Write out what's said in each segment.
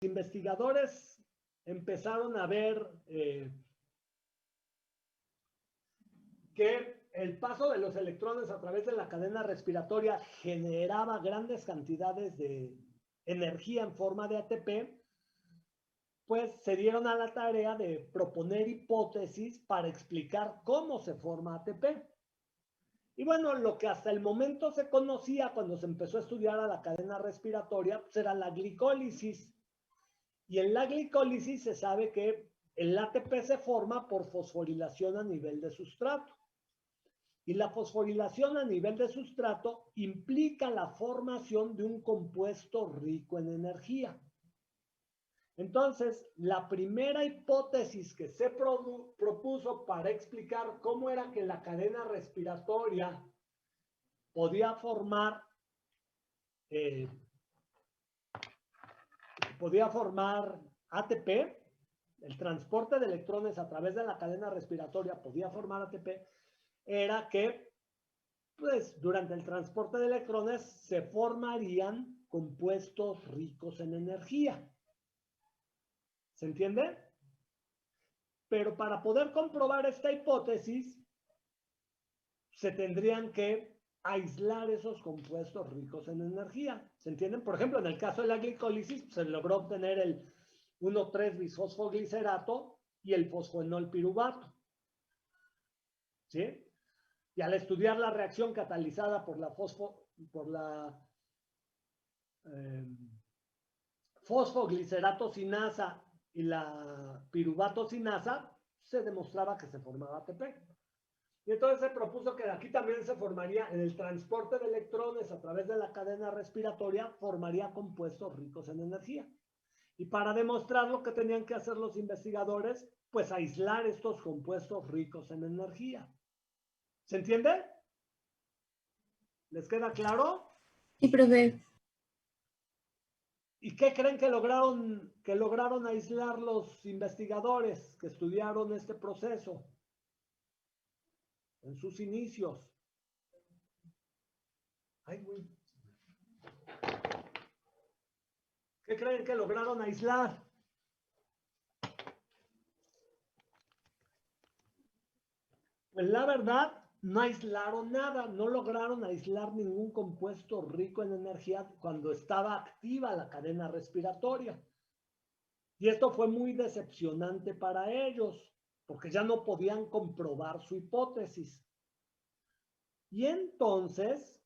investigadores empezaron a ver que el paso de los electrones a través de la cadena respiratoria generaba grandes cantidades de energía en forma de ATP, pues se dieron a la tarea de proponer hipótesis para explicar cómo se forma ATP. Y bueno, lo que hasta el momento se conocía cuando se empezó a estudiar a la cadena respiratoria, pues era la glicólisis. Y en la glicólisis se sabe que el ATP se forma por fosforilación a nivel de sustrato. Y la fosforilación a nivel de sustrato implica la formación de un compuesto rico en energía. Entonces, la primera hipótesis que se propuso para explicar cómo era que la cadena respiratoria podía formar ATP, el transporte de electrones a través de la cadena respiratoria podía formar ATP, era que pues, durante el transporte de electrones se formarían compuestos ricos en energía. ¿Se entiende? Pero para poder comprobar esta hipótesis, se tendrían que aislar esos compuestos ricos en energía. ¿Se entienden? Por ejemplo, en el caso de la glicólisis, se logró obtener el 1,3-bisfosfoglicerato y el fosfoenol piruvato. ¿Sí? Y al estudiar la reacción catalizada por la fosfoglicerato-sinasa y la piruvato-sinasa, se demostraba que se formaba ATP. Y entonces se propuso que aquí también se formaría, en el transporte de electrones a través de la cadena respiratoria, formaría compuestos ricos en energía. Y para demostrarlo, ¿qué tenían que hacer los investigadores? Pues aislar estos compuestos ricos en energía. ¿Se entiende? ¿Les queda claro? Sí, profe. ¿Y qué creen que lograron aislar los investigadores que estudiaron este proceso en sus inicios? Ay, güey. ¿Qué creen que lograron aislar? Pues la verdad, no aislaron nada, no lograron aislar ningún compuesto rico en energía cuando estaba activa la cadena respiratoria. Y esto fue muy decepcionante para ellos, porque ya no podían comprobar su hipótesis. Y entonces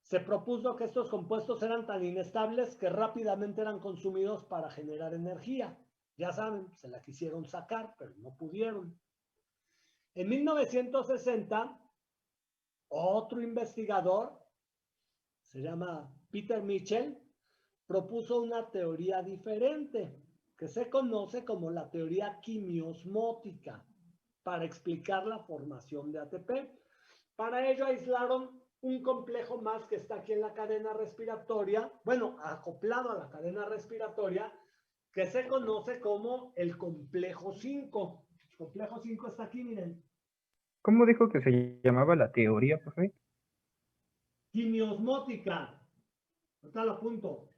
se propuso que estos compuestos eran tan inestables que rápidamente eran consumidos para generar energía. Ya saben, se la quisieron sacar, pero no pudieron. En 1960, otro investigador, se llama Peter Mitchell, propuso una teoría diferente, que se conoce como la teoría quimiosmótica, para explicar la formación de ATP. Para ello aislaron un complejo más que está aquí en la cadena respiratoria, bueno, acoplado a la cadena respiratoria, que se conoce como el complejo 5. El complejo 5 está aquí, miren. ¿Cómo dijo que se llamaba la teoría, profe? Quimiosmótica. Ahorita lo apunto.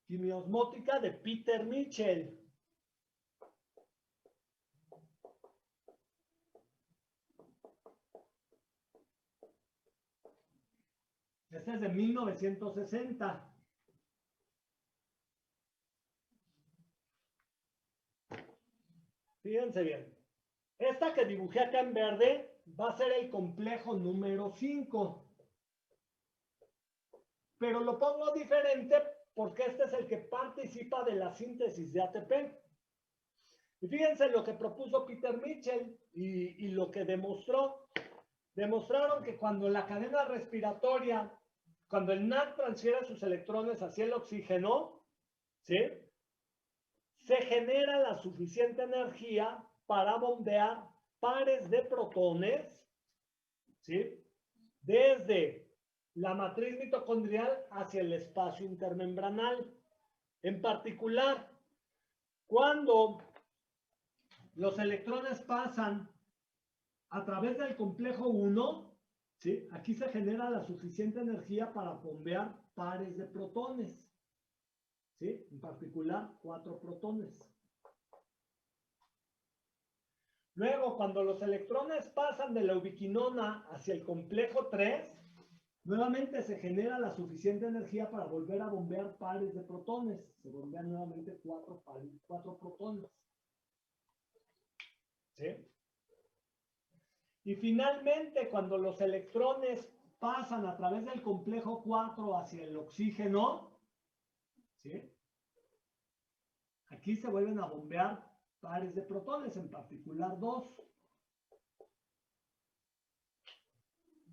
Quimiosmótica de Peter Mitchell. Este es de 1960. Fíjense bien. Esta que dibujé acá en verde va a ser el complejo número 5. Pero lo pongo diferente porque este es el que participa de la síntesis de ATP. Y fíjense lo que propuso Peter Mitchell y lo que demostró. Demostraron que cuando la cadena respiratoria, cuando el NAD transfiere sus electrones hacia el oxígeno, ¿sí?, se genera la suficiente energía para bombear pares de protones, ¿sí?, desde la matriz mitocondrial hacia el espacio intermembranal. En particular, cuando los electrones pasan a través del complejo 1, ¿sí? Aquí se genera la suficiente energía para bombear pares de protones, ¿sí? En particular, 4 protones. Luego, cuando los electrones pasan de la ubiquinona hacia el complejo 3, nuevamente se genera la suficiente energía para volver a bombear pares de protones. Se bombean nuevamente 4 protones. ¿Sí? Y finalmente, cuando los electrones pasan a través del complejo 4 hacia el oxígeno, ¿sí? Aquí se vuelven a bombear pares de protones, en particular 2.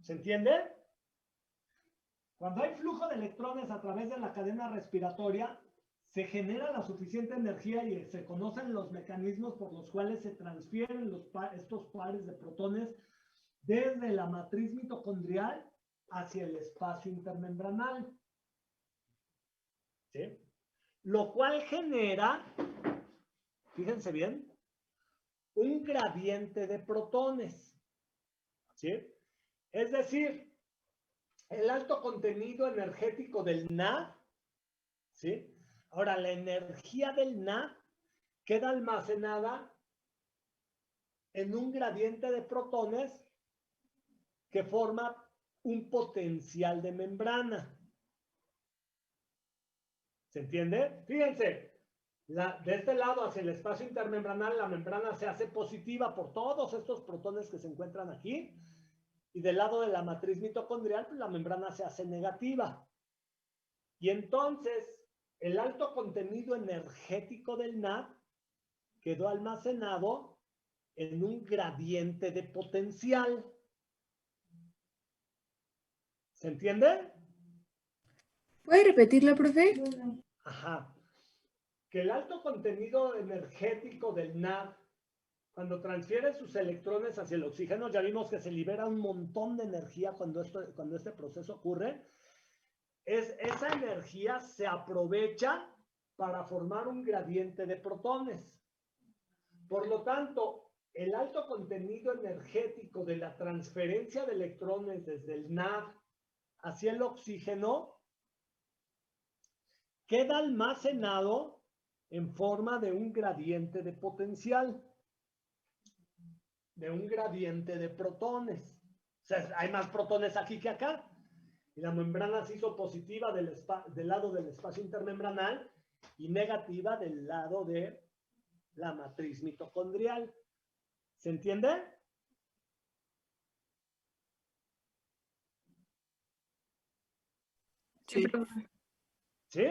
¿Se entiende? Cuando hay flujo de electrones a través de la cadena respiratoria, se genera la suficiente energía y se conocen los mecanismos por los cuales se transfieren estos pares de protones desde la matriz mitocondrial hacia el espacio intermembranal. ¿Sí? Lo cual genera, fíjense bien, un gradiente de protones. ¿Sí? Es decir, el alto contenido energético del NAD, ¿sí? Ahora, la energía del NAD queda almacenada en un gradiente de protones que forma un potencial de membrana. ¿Se entiende? Fíjense, de este lado hacia el espacio intermembranal, la membrana se hace positiva por todos estos protones que se encuentran aquí, y del lado de la matriz mitocondrial, pues la membrana se hace negativa. Y entonces, el alto contenido energético del NAD quedó almacenado en un gradiente de potencial. ¿Se entiende? ¿Puede repetirlo, profe? Ajá. Que el alto contenido energético del NAD, cuando transfiere sus electrones hacia el oxígeno, ya vimos que se libera un montón de energía cuando este proceso ocurre, esa energía se aprovecha para formar un gradiente de protones. Por lo tanto, el alto contenido energético de la transferencia de electrones desde el NAD hacia el oxígeno queda almacenado en forma de un gradiente de potencial, de un gradiente de protones. O sea, hay más protones aquí que acá. Y la membrana se hizo positiva del lado del espacio intermembranal y negativa del lado de la matriz mitocondrial. ¿Se entiende? Sí. ¿Sí?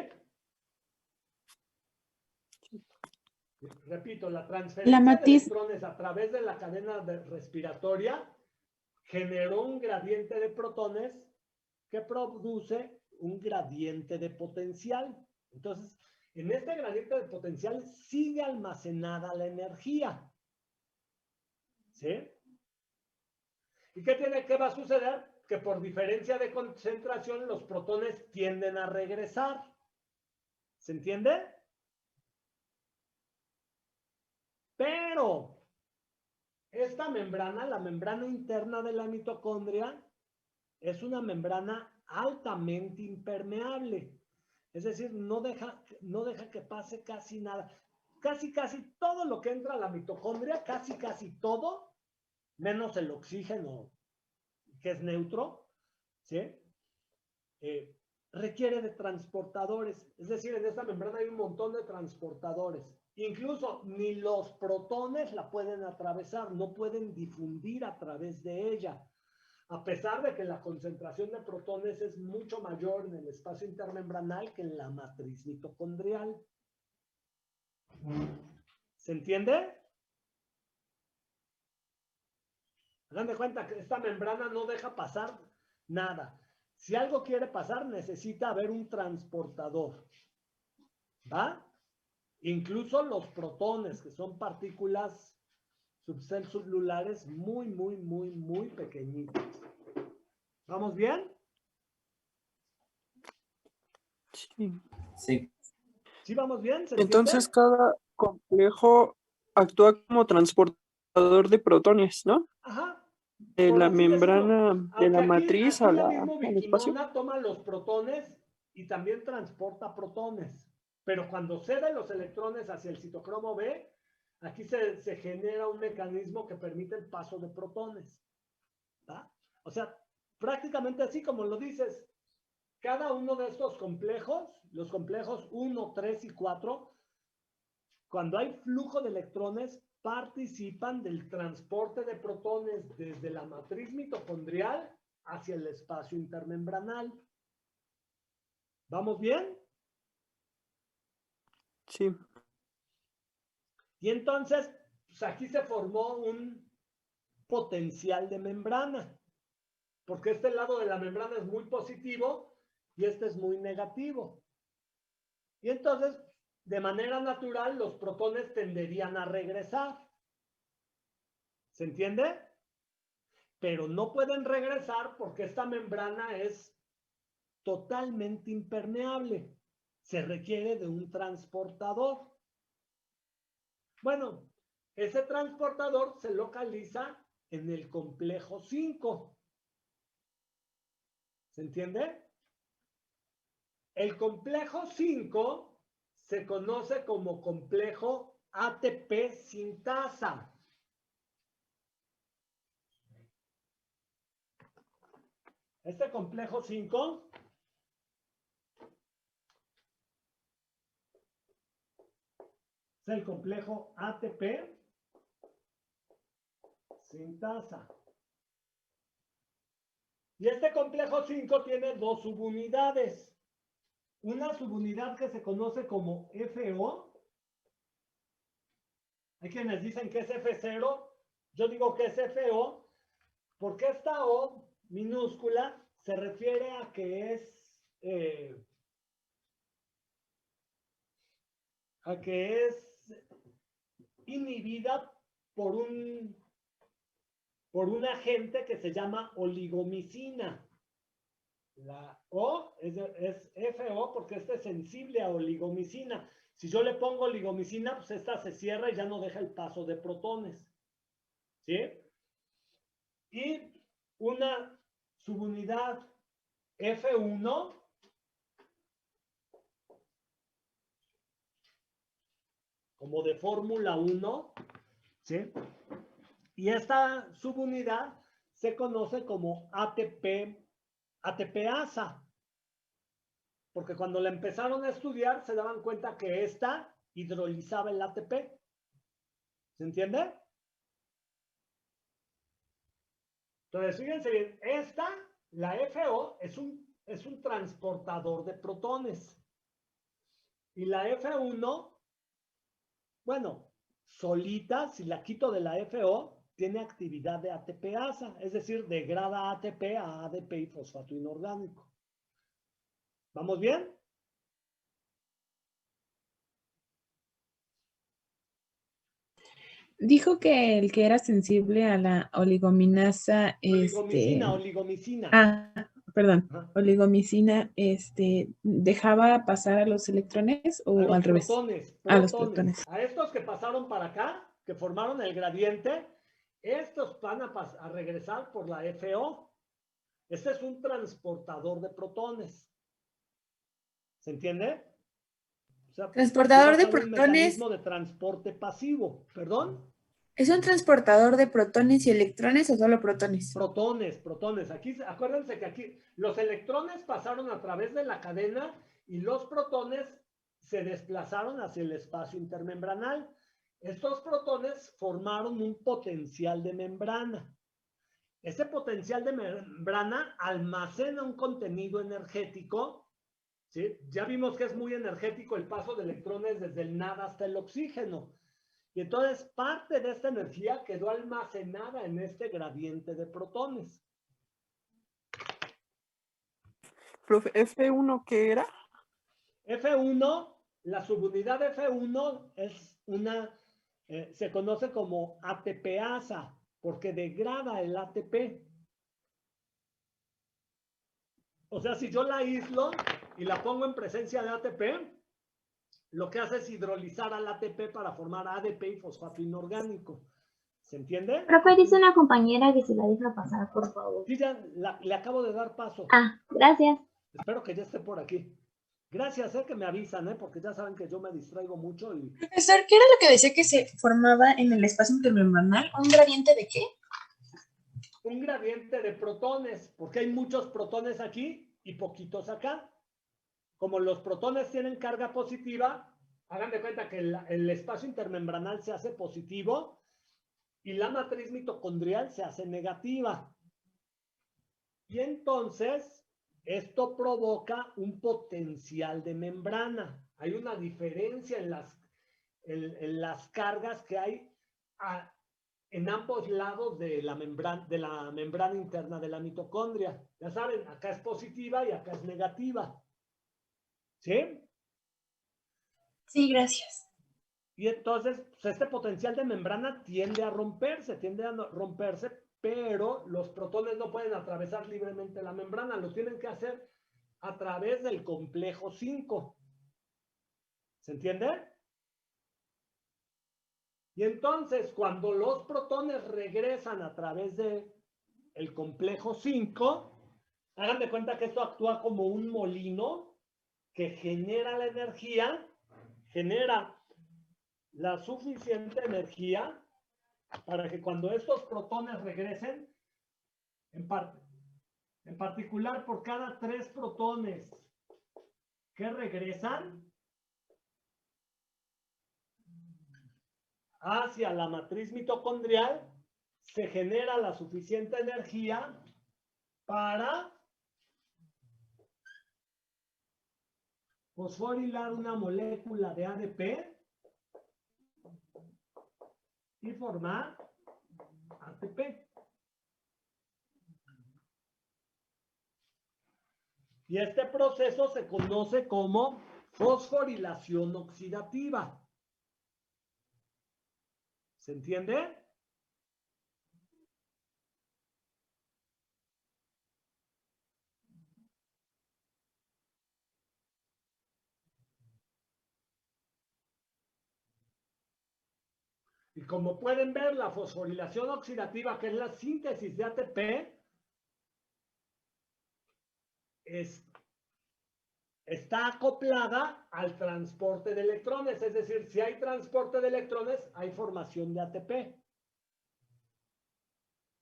Repito, la transferencia de electrones a través de la cadena respiratoria generó un gradiente de protones que produce un gradiente de potencial. Entonces, en este gradiente de potencial sigue almacenada la energía. ¿Sí? ¿Y qué va a suceder? Que por diferencia de concentración los protones tienden a regresar. ¿Se entiende? Pero esta membrana, la membrana interna de la mitocondria, es una membrana altamente impermeable. Es decir, no deja que pase casi nada. Casi todo lo que entra a la mitocondria, casi todo, menos el oxígeno, que es neutro, ¿sí? Requiere de transportadores. Es decir, en esta membrana hay un montón de transportadores. Incluso ni los protones la pueden atravesar, no pueden difundir a través de ella. A pesar de que la concentración de protones es mucho mayor en el espacio intermembranal que en la matriz mitocondrial. ¿Se entiende? Hagan de cuenta que esta membrana no deja pasar nada. Si algo quiere pasar, necesita haber un transportador. ¿Va? Incluso los protones, que son partículas subcelulares muy pequeñitas. ¿Vamos bien? Sí. Sí. ¿Sí vamos bien? ¿Se Entonces entiende? cada complejo actúa como transportador de protones, ¿no? Ajá, De por la así decirlo. membrana, de Aunque la aquí, matriz aquí la misma al espacio. Wikimona toma los protones y también transporta protones. Pero cuando cede los electrones hacia el citocromo B, aquí se genera un mecanismo que permite el paso de protones. ¿Va? O sea, prácticamente así como lo dices, cada uno de estos complejos, los complejos 1, 3 y 4, cuando hay flujo de electrones, participan del transporte de protones desde la matriz mitocondrial hacia el espacio intermembranal. ¿Vamos bien? Sí. Y entonces, pues aquí se formó un potencial de membrana, porque este lado de la membrana es muy positivo y este es muy negativo. Y entonces, de manera natural, los protones tenderían a regresar. ¿Se entiende? Pero no pueden regresar porque esta membrana es totalmente impermeable. Se requiere de un transportador. Bueno, ese transportador se localiza en el complejo 5. ¿Se entiende? El complejo 5 se conoce como complejo ATP sintasa. Este complejo 5 es el complejo ATP sintasa. Y este complejo 5 tiene dos subunidades. Una subunidad que se conoce como FO. Hay quienes dicen que es F0. Yo digo que es FO porque esta O minúscula se refiere a que es inhibida por un agente que se llama oligomicina. La O es FO porque este es sensible a oligomicina. Si yo le pongo oligomicina, pues esta se cierra y ya no deja el paso de protones. ¿Sí? Y una subunidad F1 como de Fórmula 1, ¿sí? Y esta subunidad se conoce como ATPasa, porque cuando la empezaron a estudiar se daban cuenta que esta hidrolizaba el ATP. ¿Se entiende? Entonces, fíjense bien, la FO, es un transportador de protones. Y la F1, bueno, solita, si la quito de la FO, tiene actividad de ATPasa, es decir, degrada ATP a ADP y fosfato inorgánico. ¿Vamos bien? Dijo que el que era sensible a la oligominasa, Oligomicina. perdón, Ajá. oligomicina, ¿dejaba pasar a los electrones o A al los revés? protones. A los protones. A estos que pasaron para acá, que formaron el gradiente, estos van a regresar por la FO. Este es un transportador de protones. ¿Se entiende? O sea, Transportador lleva a de cabo un protones. mecanismo de transporte pasivo. ¿Perdón? ¿Es un transportador de protones y electrones o solo protones? Protones. Aquí, acuérdense que aquí los electrones pasaron a través de la cadena y los protones se desplazaron hacia el espacio intermembranal. Estos protones formaron un potencial de membrana. Ese potencial de membrana almacena un contenido energético, ¿sí? Ya vimos que es muy energético el paso de electrones desde el nada hasta el oxígeno. Y entonces parte de esta energía quedó almacenada en este gradiente de protones. Profe, ¿F1 qué era? F1, la subunidad F1 se conoce como ATPasa, porque degrada el ATP. O sea, si yo la aíslo, y la pongo en presencia de ATP, lo que hace es hidrolizar al ATP para formar ADP y fosfato inorgánico. ¿Se entiende? Profe, dice una compañera que se la deja pasar, por favor. Sí, ya le acabo de dar paso. Ah, gracias. Espero que ya esté por aquí. Gracias, que me avisan, porque ya saben que yo me distraigo mucho. Y Profesor, ¿qué era lo que decía que se formaba en el espacio intermembranal? ¿Un gradiente de qué? un gradiente de protones, porque hay muchos protones aquí y poquitos acá. Como los protones tienen carga positiva, hagan de cuenta que el espacio intermembranal se hace positivo y la matriz mitocondrial se hace negativa. Y entonces, esto provoca un potencial de membrana. Hay una diferencia en las cargas que hay en ambos lados de la membrana interna de la mitocondria. Ya saben, acá es positiva y acá es negativa. ¿Sí? Sí, gracias. Y entonces, pues este potencial de membrana tiende a romperse, pero los protones no pueden atravesar libremente la membrana, lo tienen que hacer a través del complejo 5. ¿Se entiende? Y entonces, cuando los protones regresan a través del complejo 5, hagan de cuenta que esto actúa como un molino que genera la energía, genera la suficiente energía para que cuando estos protones regresen, en particular por cada 3 protones que regresan hacia la matriz mitocondrial, se genera la suficiente energía para fosforilar una molécula de ADP y formar ATP. Y este proceso se conoce como fosforilación oxidativa. ¿Se entiende? Y como pueden ver, la fosforilación oxidativa, que es la síntesis de ATP, está acoplada al transporte de electrones. Es decir, si hay transporte de electrones, hay formación de ATP.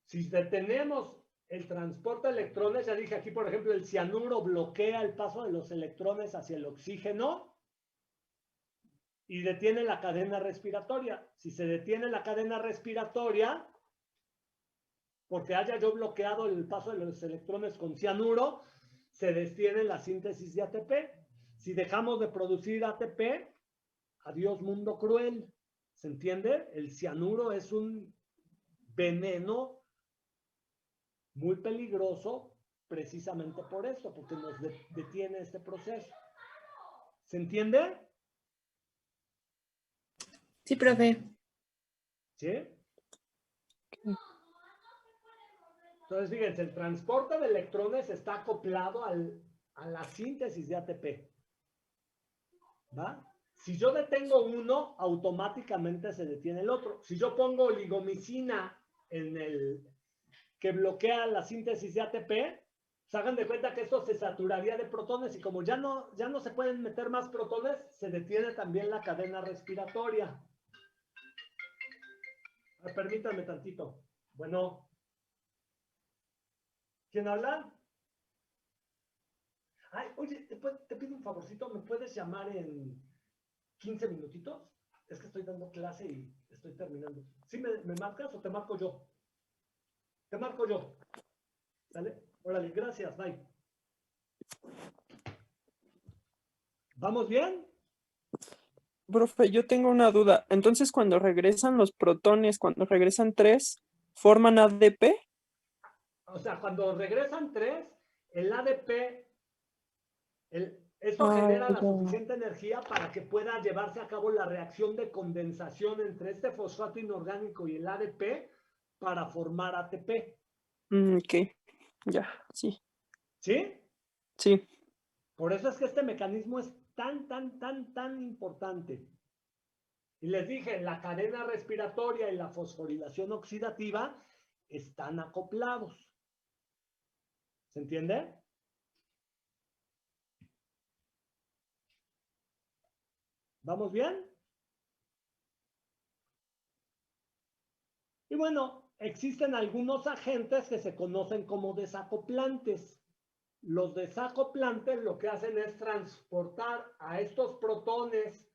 Si detenemos el transporte de electrones, ya dije aquí, por ejemplo, el cianuro bloquea el paso de los electrones hacia el oxígeno y detiene la cadena respiratoria. Si se detiene la cadena respiratoria, porque haya yo bloqueado el paso de los electrones con cianuro, se detiene la síntesis de ATP. Si dejamos de producir ATP, adiós mundo cruel. ¿Se entiende? El cianuro es un veneno muy peligroso precisamente por esto, porque nos detiene este proceso. ¿Se entiende? Sí, profe. ¿Sí? Entonces, fíjense, el transporte de electrones está acoplado a la síntesis de ATP. ¿Va? Si yo detengo uno, automáticamente se detiene el otro. Si yo pongo oligomicina que bloquea la síntesis de ATP, se hagan de cuenta que esto se saturaría de protones y como ya no se pueden meter más protones, se detiene también la cadena respiratoria. Permítanme tantito. Bueno. ¿Quién habla? Ay, oye, te pido un favorcito, ¿me puedes llamar en 15 minutitos? Es que estoy dando clase y estoy terminando. ¿Sí me marcas o te marco yo? Te marco yo. ¿Sale? Órale, gracias, bye. ¿Vamos bien? Profe, yo tengo una duda. Entonces, cuando regresan los protones, cuando regresan 3, ¿forman ADP? O sea, cuando regresan 3, el ADP, eso genera la suficiente energía para que pueda llevarse a cabo la reacción de condensación entre este fosfato inorgánico y el ADP para formar ATP. Ok, ya, sí. ¿Sí? Sí. Por eso es que este mecanismo es tan importante. Y les dije, la cadena respiratoria y la fosforilación oxidativa están acoplados. ¿Se entiende? ¿Vamos bien? Y bueno, existen algunos agentes que se conocen como desacoplantes. Los desacoplantes lo que hacen es transportar a estos protones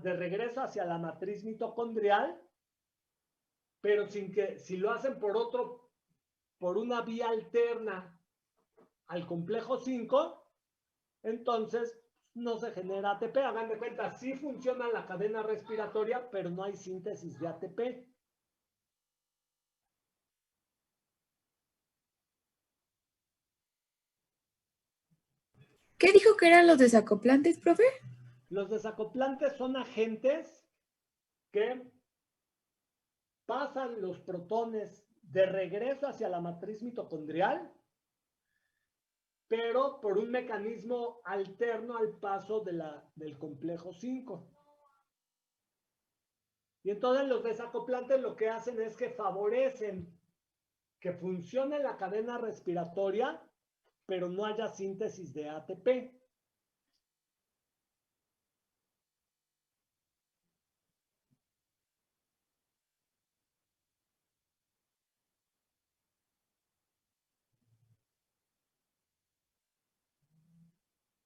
de regreso hacia la matriz mitocondrial, pero si lo hacen por una vía alterna al complejo 5, entonces no se genera ATP. Hagan de cuenta, sí funciona la cadena respiratoria, pero no hay síntesis de ATP. ¿Qué dijo que eran los desacoplantes, profe? Los desacoplantes son agentes que pasan los protones de regreso hacia la matriz mitocondrial, pero por un mecanismo alterno al paso del complejo 5. Y entonces los desacoplantes lo que hacen es que favorecen que funcione la cadena respiratoria, pero no haya síntesis de ATP.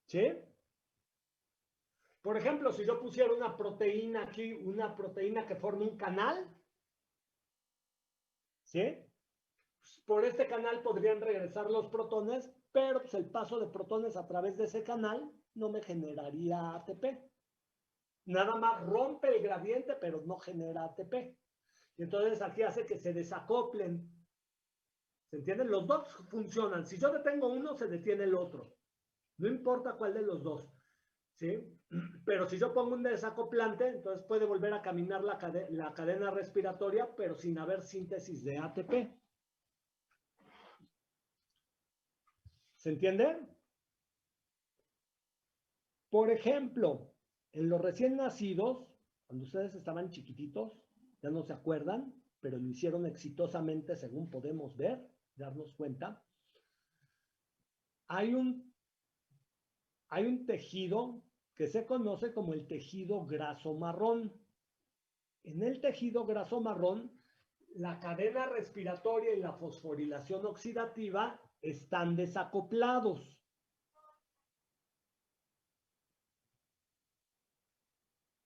¿Sí? Por ejemplo, si yo pusiera una proteína aquí, una proteína que forma un canal, ¿sí? Por este canal podrían regresar los protones, pero pues el paso de protones a través de ese canal no me generaría ATP. Nada más rompe el gradiente, pero no genera ATP. Y entonces aquí hace que se desacoplen. ¿Se entienden? Los dos funcionan. Si yo detengo uno, se detiene el otro. No importa cuál de los dos. ¿Sí? Pero si yo pongo un desacoplante, entonces puede volver a caminar la cadena respiratoria, pero sin haber síntesis de ATP. ¿Se entiende? Por ejemplo, en los recién nacidos, cuando ustedes estaban chiquititos, ya no se acuerdan, pero lo hicieron exitosamente según podemos ver, darnos cuenta. Hay un tejido que se conoce como el tejido graso marrón. En el tejido graso marrón, la cadena respiratoria y la fosforilación oxidativa están desacoplados.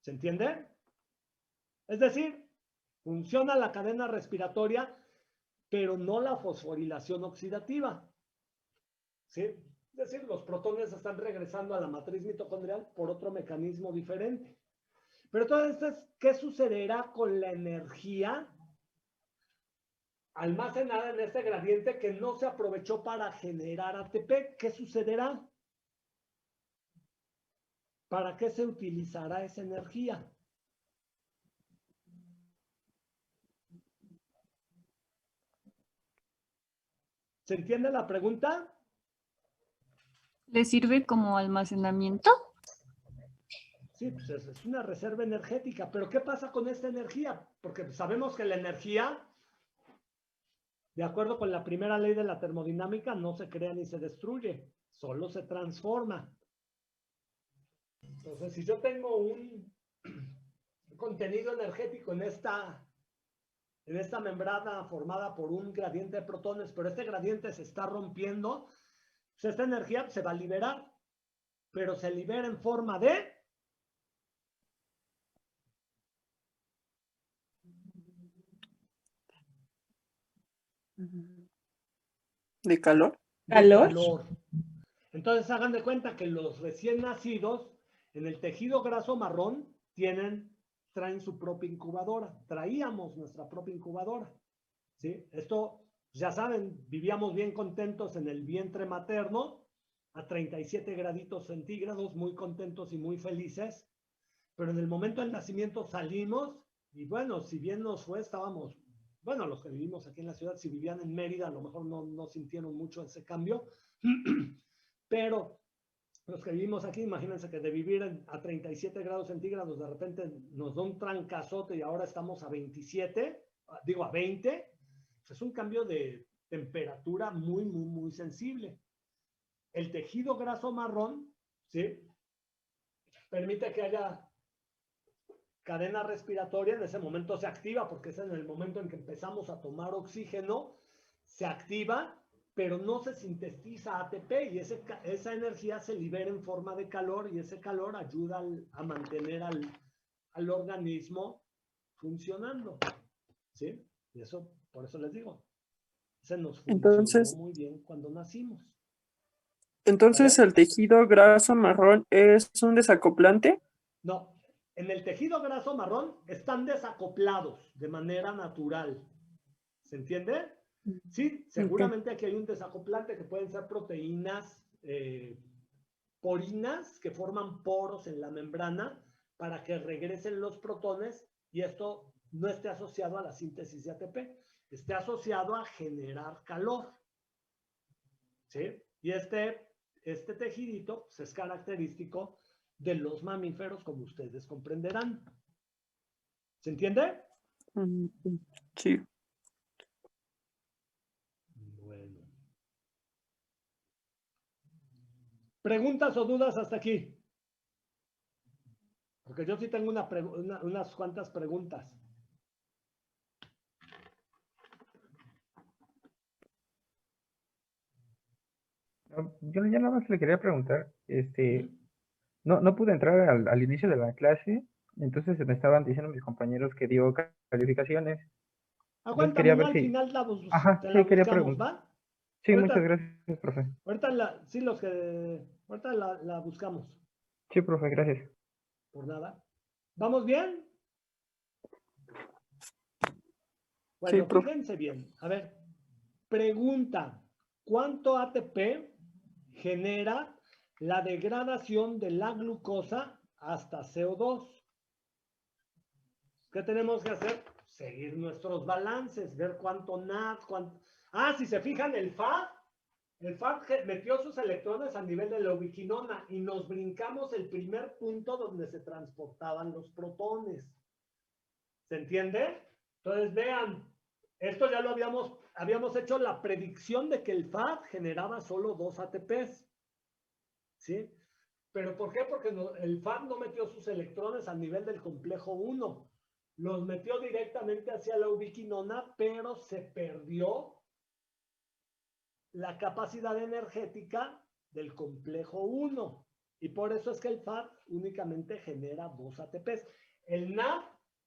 ¿Se entiende? Es decir, funciona la cadena respiratoria, pero no la fosforilación oxidativa. ¿Sí? Es decir, los protones están regresando a la matriz mitocondrial por otro mecanismo diferente. Pero entonces, ¿qué sucederá con la energía almacenada en este gradiente que no se aprovechó para generar ATP? ¿Qué sucederá? ¿Para qué se utilizará esa energía? ¿Se entiende la pregunta? ¿Le sirve como almacenamiento? Sí, pues es una reserva energética. Pero ¿qué pasa con esta energía? Porque sabemos que la energía, de acuerdo con la primera ley de la termodinámica, no se crea ni se destruye, solo se transforma. Entonces, si yo tengo un contenido energético en esta membrana formada por un gradiente de protones, pero este gradiente se está rompiendo, pues esta energía se va a liberar, pero se libera en forma de... ¿De calor? ¿Calor? calor. Entonces hagan de cuenta que los recién nacidos en el tejido graso marrón traen su propia incubadora. Traíamos nuestra propia incubadora. ¿Sí? Esto, ya saben, vivíamos bien contentos en el vientre materno a 37 graditos centígrados, muy contentos y muy felices. Pero en el momento del nacimiento salimos y bueno, si bien nos fue, estábamos, bueno, los que vivimos aquí en la ciudad, si vivían en Mérida, a lo mejor no sintieron mucho ese cambio, pero Los que vivimos aquí, imagínense que de vivir a 37 grados centígrados, de repente nos da un trancazote y ahora estamos a 27, digo a 20, pues es un cambio de temperatura muy, muy, muy sensible. El tejido graso marrón, ¿sí? Permite que haya cadena respiratoria, en ese momento se activa, porque es en el momento en que empezamos a tomar oxígeno, se activa, pero no se sintetiza ATP y esa energía se libera en forma de calor y ese calor ayuda a mantener al organismo funcionando. ¿Sí? Y eso, por eso les digo, se nos funcionó Entonces, muy bien cuando nacimos. entonces ¿Vale? el tejido graso marrón es un desacoplante. No, en el tejido graso marrón están desacoplados de manera natural. ¿Se entiende? Sí, seguramente aquí hay un desacoplante que pueden ser proteínas porinas que forman poros en la membrana para que regresen los protones y esto no esté asociado a la síntesis de ATP, esté asociado a generar calor. ¿Sí? Y este tejidito pues, es característico de los mamíferos, como ustedes comprenderán. ¿Se entiende? Sí. Bueno. ¿Preguntas o dudas hasta aquí? Porque yo sí tengo unas cuantas preguntas. Yo ya nada más le quería preguntar, no pude entrar al inicio de la clase, entonces me estaban diciendo mis compañeros que dio calificaciones. Entonces quería Aguántame, ver al si... final Ajá, te la sí, quería buscamos, preguntar. ¿va? Sí, muchas Ahorita, gracias, profe. ahorita la buscamos. Sí, profe, gracias. Por nada. ¿Vamos bien? Sí, Bueno, profe. fíjense bien. A ver, pregunta. ¿Cuánto ATP genera la degradación de la glucosa hasta CO2? ¿Qué tenemos que hacer? Seguir nuestros balances, ver cuánto NAD, cuánto... Ah, si se fijan, el FAD metió sus electrones a nivel de la ubiquinona y nos brincamos el primer punto donde se transportaban los protones. ¿Se entiende? Entonces, vean, esto ya lo habíamos hecho la predicción de que el FAD generaba solo 2 ATPs. ¿Sí? ¿Pero por qué? Porque el FAD no metió sus electrones a nivel del complejo 1. Los metió directamente hacia la ubiquinona, pero se perdió la capacidad energética del complejo 1. Y por eso es que el FAD únicamente genera 2 ATPs. El NAD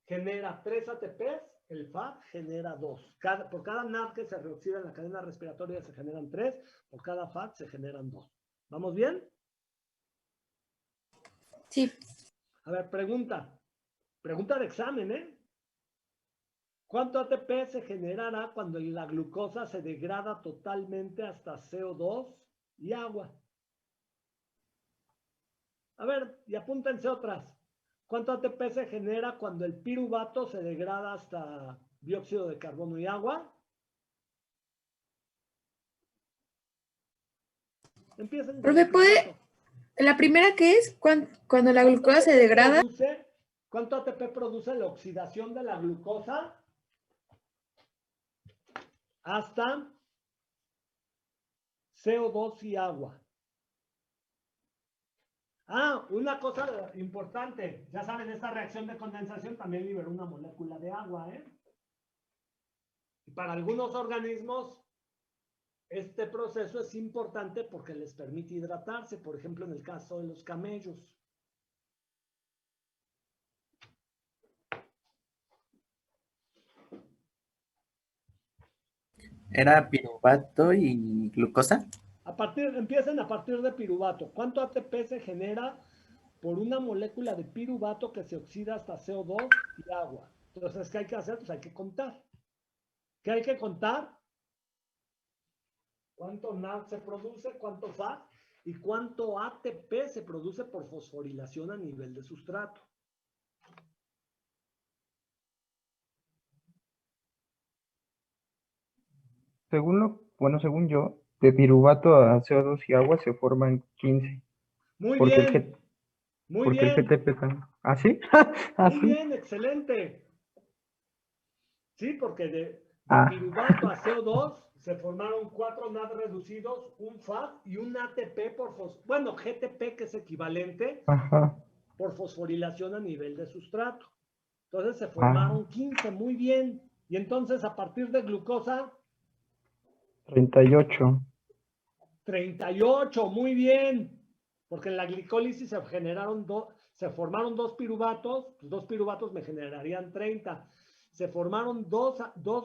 genera 3 ATPs, el FAD genera 2. Por cada NAD que se reoxida en la cadena respiratoria se generan 3, por cada FAD se generan 2. ¿Vamos bien? Sí. A ver, pregunta de examen, ¿eh? ¿Cuánto ATP se generará cuando la glucosa se degrada totalmente hasta CO2 y agua? A ver, y apúntense otras. ¿Cuánto ATP se genera cuando el piruvato se degrada hasta dióxido de carbono y agua? Empiecen con Profe, el piruvato. la primera que es cuando la glucosa se degrada. ¿Cuánto ATP produce la oxidación de la glucosa? Hasta CO2 y agua. Ah, una cosa importante. Ya saben, esta reacción de condensación también liberó una molécula de agua, ¿eh? Y para algunos organismos, este proceso es importante porque les permite hidratarse. Por ejemplo, en el caso de los camellos. Era piruvato y glucosa. Empiecen a partir de piruvato. ¿Cuánto ATP se genera por una molécula de piruvato que se oxida hasta CO2 y agua? Entonces, ¿qué hay que hacer? Pues hay que contar. ¿Qué hay que contar? ¿Cuánto NAD se produce? ¿Cuánto FAD? ¿Y cuánto ATP se produce por fosforilación a nivel de sustrato? Según yo, de piruvato a CO2 y agua se forman 15. Muy Porque el, bien, muy porque el bien, GTP también. ¿Ah, sí? ¿Ah, muy sí? bien, excelente. Sí, porque de Ah, piruvato a CO2 se formaron 4 NAD reducidos, un FAD y un ATP bueno, GTP que es equivalente ajá. por fosforilación a nivel de sustrato. Entonces se Ah, formaron 15, muy bien. Y entonces a partir de glucosa, 38. 38, muy bien. Porque en la glicólisis se formaron 2 piruvatos, pues 2 piruvatos me generarían 30. Se formaron dos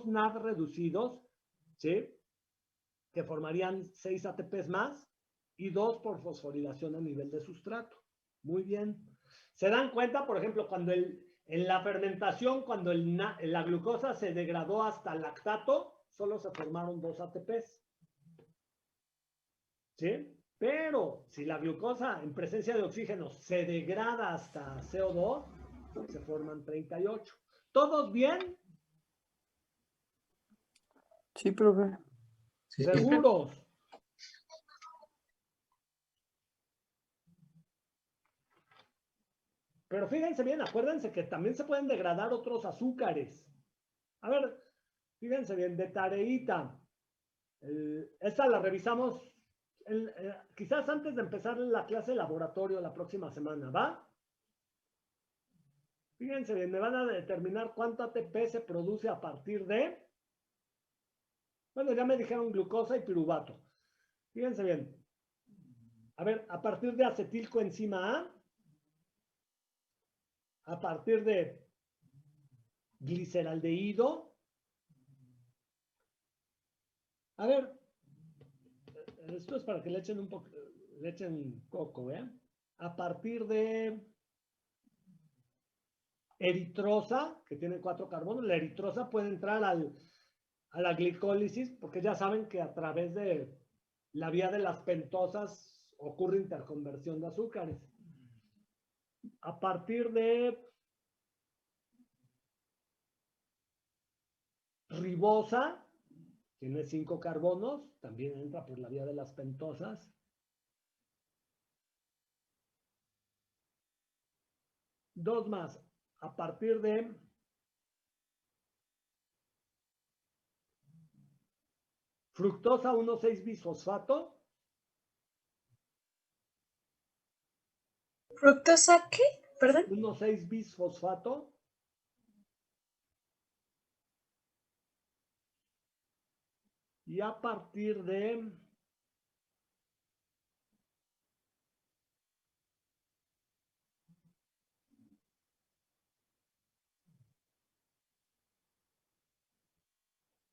NAD reducidos, ¿sí? Que formarían 6 ATPs más y 2 por fosforilación a nivel de sustrato. Muy bien. ¿Se dan cuenta, por ejemplo, cuando en la fermentación, cuando la glucosa se degradó hasta lactato, solo se formaron 2 ATPs? ¿Sí? Pero si la glucosa en presencia de oxígeno se degrada hasta CO2, se forman 38. ¿Todos bien? Sí, profe. Sí. ¿Seguros? Pero fíjense bien, acuérdense que también se pueden degradar otros azúcares. A ver, fíjense bien, de tareita. Esta la revisamos quizás antes de empezar la clase de laboratorio la próxima semana, ¿va? Fíjense bien, me van a determinar cuánto ATP se produce a partir de... Bueno, ya me dijeron glucosa y piruvato. Fíjense bien. A ver, a partir de acetilcoenzima a partir de gliceraldehído. A ver, esto es para que le echen un poco, le echen coco, ¿eh? A partir de eritrosa, que tiene 4 carbonos, la eritrosa puede entrar a la glicólisis, porque ya saben que a través de la vía de las pentosas ocurre interconversión de azúcares. A partir de ribosa, tiene 5 carbonos, también entra por la vía de las pentosas. Dos más, a partir de fructosa 1,6-bisfosfato. ¿Fructosa qué? Perdón. 1,6-bisfosfato. Y a partir de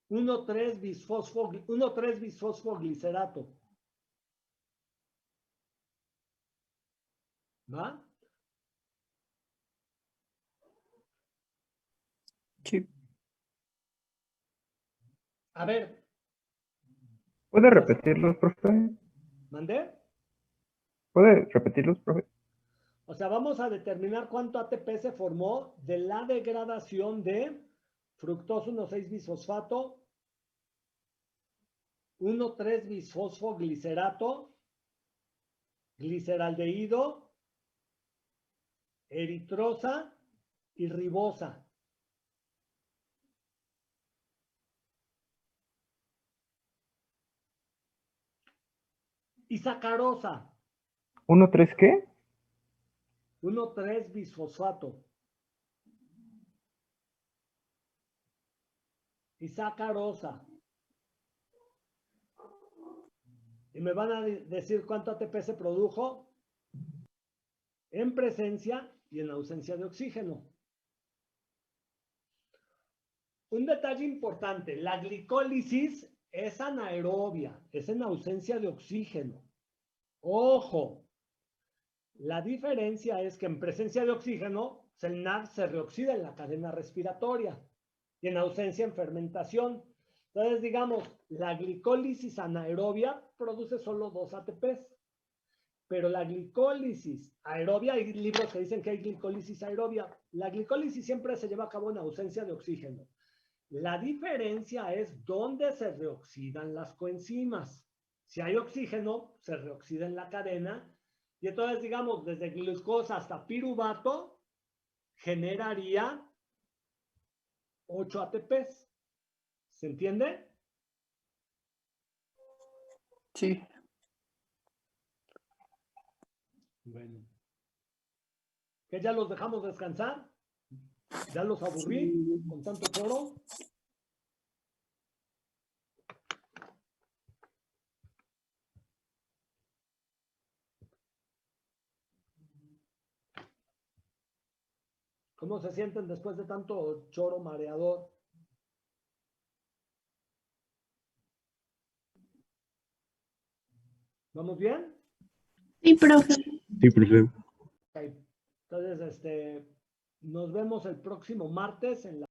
uno tres bisfosfoglicerato. ¿Va? Sí. A ver, ¿Puede repetirlos, profe? ¿mandé? ¿Puede repetirlos, profe? O sea, vamos a determinar cuánto ATP se formó de la degradación de fructosa 1,6-bisfosfato, 1,3-bisfosfoglicerato, gliceraldehído, eritrosa y ribosa. Y sacarosa, ¿1,3 qué? 1,3-bisfosfato. Y sacarosa. Y me van a decir cuánto ATP se produjo en presencia y en ausencia de oxígeno. Un detalle importante, la glicólisis es anaerobia, es en ausencia de oxígeno. Ojo, la diferencia es que en presencia de oxígeno, el NAD se reoxida en la cadena respiratoria y en ausencia en fermentación. Entonces, digamos, la glicólisis anaerobia produce solo 2 ATPs, pero la glicólisis aerobia, hay libros que dicen que hay glicólisis aerobia. La glicólisis siempre se lleva a cabo en ausencia de oxígeno. La diferencia es dónde se reoxidan las coenzimas. Si hay oxígeno, se reoxida en la cadena Y entonces, digamos, desde glucosa hasta piruvato, generaría 8 ATPs. ¿Se entiende? Sí. Bueno. ¿Que ya los dejamos descansar? ¿Ya los aburrí con tanto choro? ¿Cómo se sienten después de tanto choro mareador? ¿Vamos bien? Sí, profe. Sí, profe. Ok. Entonces, nos vemos el próximo martes en la